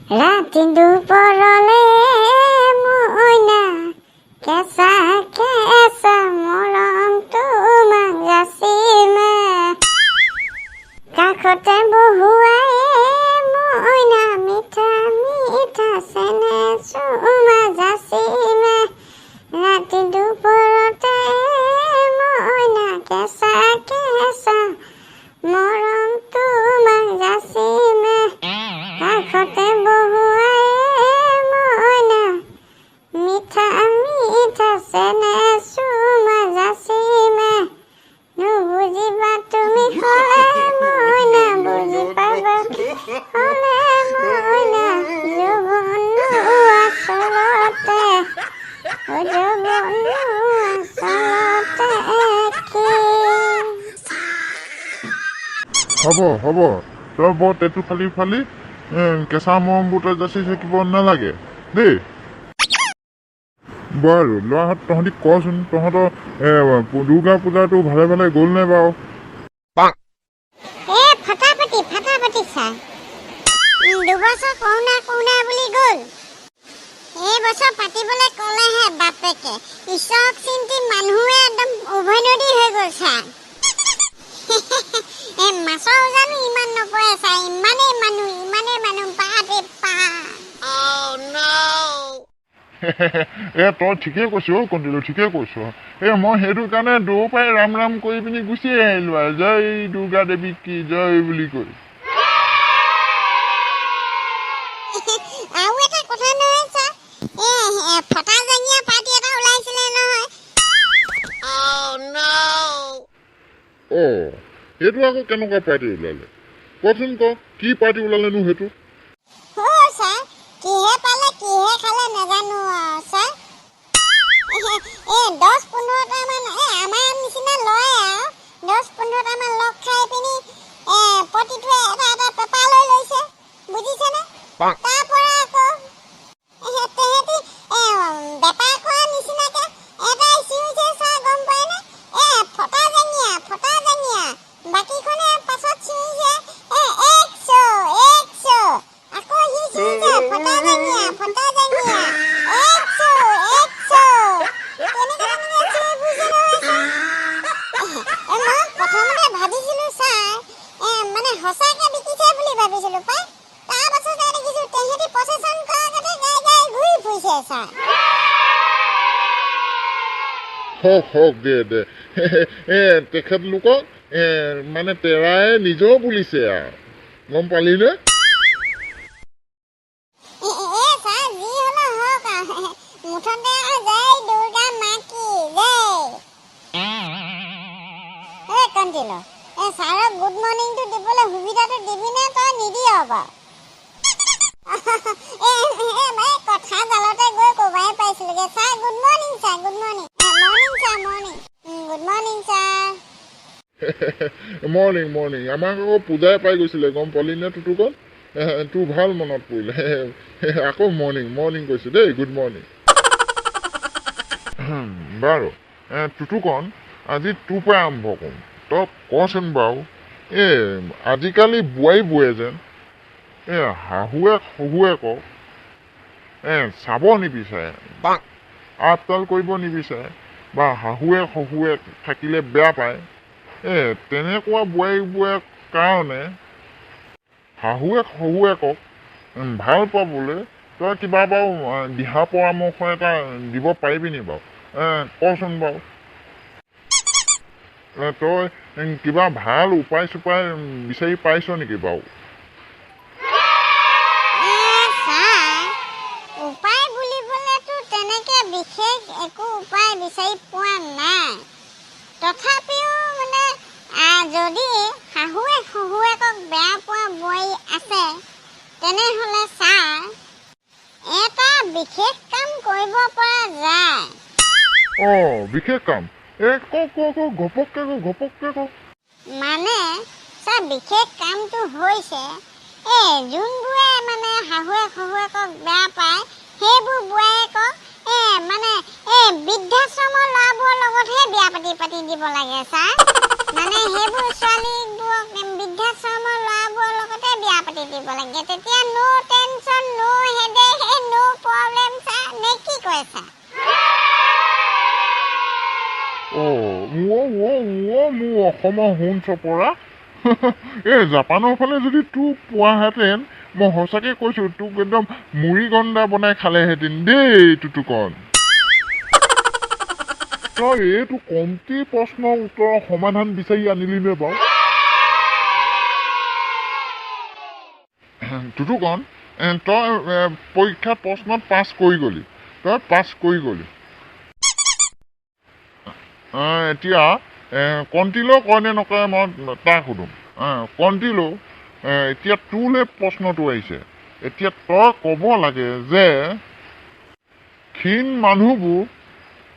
ৰাতি দুপৰলে মইনা কেঁচা কেঁচা মৰম তোমাক যাচিমে কাষতে বহুৱাই মইনা মিঠা মিঠা চেনে চুমা যাচিমে ৰাতি দুপৰতে মইনা কেঁচা কেঁচা মৰম তোমাক যাচিমে কাষতে বহুৱাই মইনা মিঠা মিঠা চেনে চুমা যাচিমে নুবুজিবা তুমি হ'লে মইনা বুজি পাবা হ'লে মইনা যৌৱনো আচলতে যৌৱনো আচলতে হ'ব তই বৰ টেটু ফালি কেঁচা মৰমবোৰ তই যাচি থাকিব নালাগে দেই বাৰু ল'ৰাহঁত তহঁতি কচোন তহঁতৰ দুৰ্গা পূজাটো ভালে ভালে গ'ল নে বাৰু ফাটাফাটি চা দুবছৰ কৰোণা বুলি গ'ল এই বছৰ পাতিবলৈ ক'লেহে বাপেকে ঈশ্বৰক চিন্তি মানুহে একদম উভৈনদী হৈ গ'ল চা মাছৰ জানো ইমান নপৰে চা ইমানেই মানুহ পাতে পা তই ঠিকেই কৈছ কণ্টিলো ঠিকেই কৈছ মই সেইটো কাৰণে দৌৰ পাই ৰাম ৰাম কৰি পিনি গুচি আহিলো আৰু জয় দুৰ্গা দেৱী কি জয় বুলি কৈ আৰু এটা কথা নহয় চা ফটা জাঙিয়া পাৰ্টি এটা ওলাইছিলে নহয় সেইটো আকৌ কেনেকুৱা পাৰ্টি ওলালে কচোন কি পাৰ্টি ওলালেনো সেইটো কিহে পালে কিহে খালে নাজানো চা 10-15টা মান আমাৰ নিচিনা লয় আৰু 10-15টা মান লগ খাই পিনি প্ৰতিটোৱে এটা এটা পেপাৰ লৈ লৈছে বুজিছেনে তাৰ পৰা আকৌ তেহেঁতি বেপাৰ কৰা নিচিনাকে এটাই চিঞৰিছে চা গম পায়নে ফটা জাঙিয়া বাকীখনে পাছত চিঞৰিছে 100 আকৌ সি চিঞৰিছে ফটা জাঙিয়া 100 তেনেকে চিঞৰি বুজি নহয় মই প্ৰথমতে ভাবিছিলো চা মানে সঁচাকে বিকিছে বুলি ভাবিছিলো পাই তাৰ পাছত দেখিছো তেহেঁতি প্ৰচেছন কৰা কথা গাই ঘূৰি ফুৰিছে চা হওক দে তেখেতলোকক মানে তেৰাই নিজেও বুলিছে আৰু গম পালি নে মুঠতে জয় দুৰ্গা মাকি জয় কণ্টিলো ছাৰক গুড মৰ্ণিংটো দিবলৈ সুবিধাটো দিবিনে তই নিদিয় বাৰু কথা জালতে গৈ ক'বাই পাইছিলোগে sir good morning sir good morning morning আমাক আকৌ পূজাই পাই গৈছিলে গম পালি নে টুটুকত তোৰ ভাল মনত পৰিলে আকৌ মৰ্ণিং কৈছো দেই গুড মৰ্ণিং বাৰু টুটুকন আজি তোৰ পৰা আৰম্ভ কৰোঁ তই কচোন বাৰু আজিকালি বোৱাৰীবোৰে যেন শহুৱেকক চাব নিবিচাৰে আপতাল কৰিব নিবিচাৰে বা শহুৱেক থাকিলে বেয়া পায় তেনেকুৱা বোৱাৰীবোৰৰ কাৰণে শহুৱেকক ভাল পাবলৈ তই কিবা বাৰু দিহা পৰামৰ্শ এটা দিব পাৰিবি নি বাৰু কচোন বাৰু তই কিবা ভাল উপায় বিচাৰি পাইছ নেকি বাৰু উপায় বুলিবলেতো তেনেকে বিশেষ একো উপায় বিচাৰি পোৱা নাই তথাপিও মানে যদি শহুৱেকক বেয়া পোৱা বোৱাৰী আছে তেনেহ'লে ছাৰ এটা বিশেষ কাম কৰিব পৰা যায় বিশেষ কাম ঘপককে মানে ছাৰ বিশেষ কামটো হৈছে যোনবোৰে মানে শহুৱেকক বেয়া পায় সেইবোৰ বোৱাৰীয়েকক মানে বৃদ্ধাশ্ৰমৰ ল'ৰাবোৰৰ লগতহে বিয়া পাতি দিব লাগে ছাৰ মানে সেইবোৰ ছোৱালীবোৰক বৃদ্ধাশ্ৰমৰ ল'ৰাবোৰৰ লগতে বিয়া পাতি দিব লাগে তেতিয়া নো টেনচন নো অসমৰ সোণ চপৰা এই জাপানৰ ফালে যদি তোক পোৱাহেঁতেন মই সঁচাকৈ কৈছোঁ তোক একদম মুড়িগণ্ডা বনাই খালেহেঁতেন দেই টুটুকণ তই এইটো কমটি প্ৰশ্নৰ উত্তৰৰ সমাধান বিচাৰি আনিলি নে বাৰু টুটুকণ তই পৰীক্ষাত প্ৰশ্নত পাছ কৰি গ'লি এতিয়া কণ্টিলো কয় নে নকয় মই তাক সুধোঁ কণ্টিলো এতিয়া তোলৈ প্ৰশ্নটো আহিছে এতিয়া তই ক'ব লাগে যে ক্ষীণ মানুহবোৰ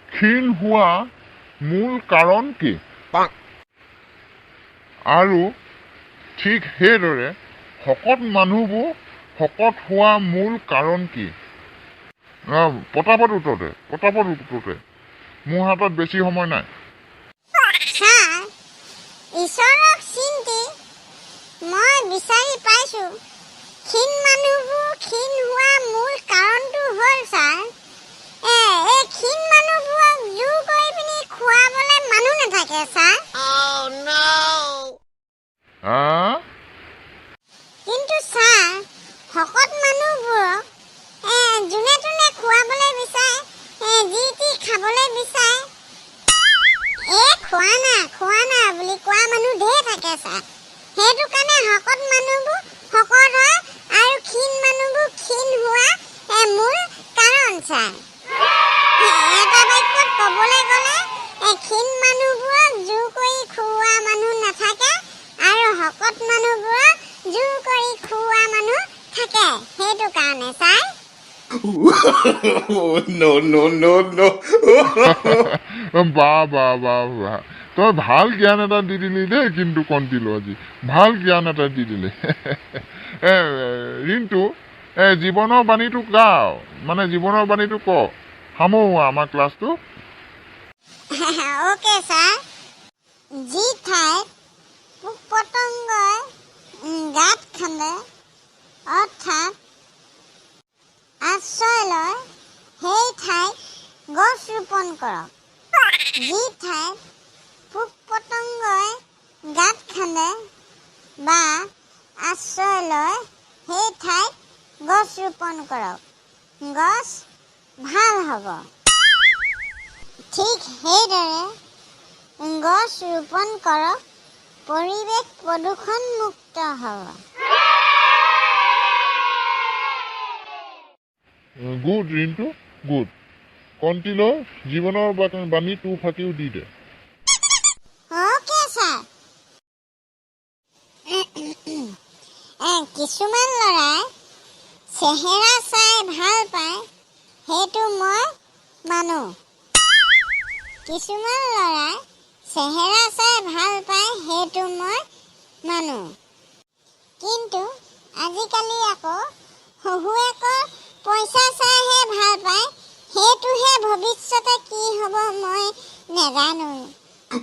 ক্ষীণ হোৱা মূল কাৰণ কি আৰু ঠিক সেইদৰে শকত মানুহবোৰ শকত হোৱা মূল কাৰণ কি পটাপট উত্তৰতে মোৰ হাতত বেছি সময় নাই ছাৰ ঈশ্বৰক চিন্তি মই বিচাৰি পাইছোঁ ক্ষীণ মানুহবোৰ ক্ষীণ হোৱা মূল কাৰণটো হ'ল ছাৰ এই ক্ষীণ মানুহবোৰক জোৰ কৰি পিনি খুৱাবলৈ মানুহ নাথাকে ছাৰ কিন্তু ছাৰ শকত মানুহবোৰক যোনে তোনে খুৱাবলৈ বিচাৰে যি টি খাবলৈ বিচাৰে খোৱা না বুলি কোৱা মানুহ ঢেৰ থাকে ছাৰ সেইটো কাৰণে শকত মানুহবোৰ শকত হয় আৰু ক্ষীণ মানুহবোৰ ক্ষীণ হোৱা মূল কাৰণ ছাৰ এটা বাক্যত ক'বলৈ গ'লে ক্ষীণ মানুহবোৰক জোৰ কৰি খুওৱা মানুহ নাথাকে আৰু শকত মানুহবোৰক জোৰ কৰি খুওৱা মানুহ থাকে সেইটো কাৰণে ছাৰ বাহ তই ভাল জ্ঞান এটা দি দিলি দেই কিন্তু কণ্টিলো আজি ভাল জ্ঞান এটা দি দিলি ৰিণ্টু জীৱনৰ বাণীটো গাও মানে জীৱনৰ বাণীটো ক সামৰোঁ আমাৰ ক্লাছটো অ'কে ছাৰ যি ঠাইত পোক পতংগই গাঁত খান্দে অৰ্থাৎ আশ্ৰয় লয় সেই ঠাইত গছ ৰোপণ কৰক যি ঠাইত পোক পতংগই গাঁত খান্দে বা আশ্ৰয় লয় সেই ঠাইত গছ ৰোপণ কৰক গছ ভাল হ'ব ঠিক সেইদৰে গছ ৰোপণ কৰক পৰিৱেশ প্ৰদূষণমুক্ত হ'ব গুড ৰিণ্টু গুড কণ্টিলো জীৱনৰ বাণী তোৰ ফাঁকিও দি দে অ'কে ছাৰ কিছুমান ল'ৰাই চেহেৰা চাই ভাল পায় সেইটো মই মানো কিছুমান ল'ৰাই চেহেৰা চাই ভাল পায় সেইটো মই মানো কিন্তু আজিকালি আকৌ শহুৱেকৰ পইচা চাইহে ভাল পায় সেইটোহে ভৱিষ্যতে কি হ'ব মই নেজানো no.